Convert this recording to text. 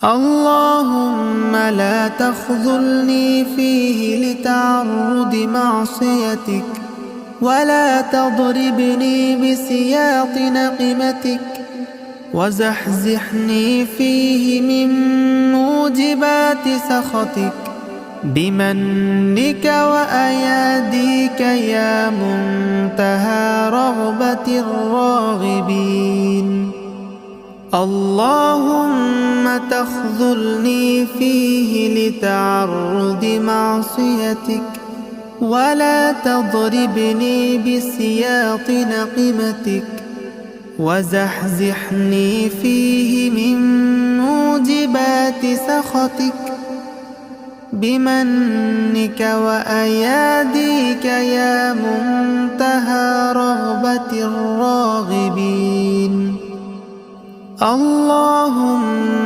اللهم لا تخذلني فيه لتعرض معصيتك، ولا تضربني بسياط نقمتك، وزحزحني فيه من موجبات سخطك بمنك وأياديك يا منتهى رغبة الراغبين. اللهم تخذلني فيه لتعرض معصيتك، ولا تضربني بسياط نقمتك، وزحزحني فيه من موجبات سخطك بمنك وأياديك يا منتهى رغبة الراغبين. اللهم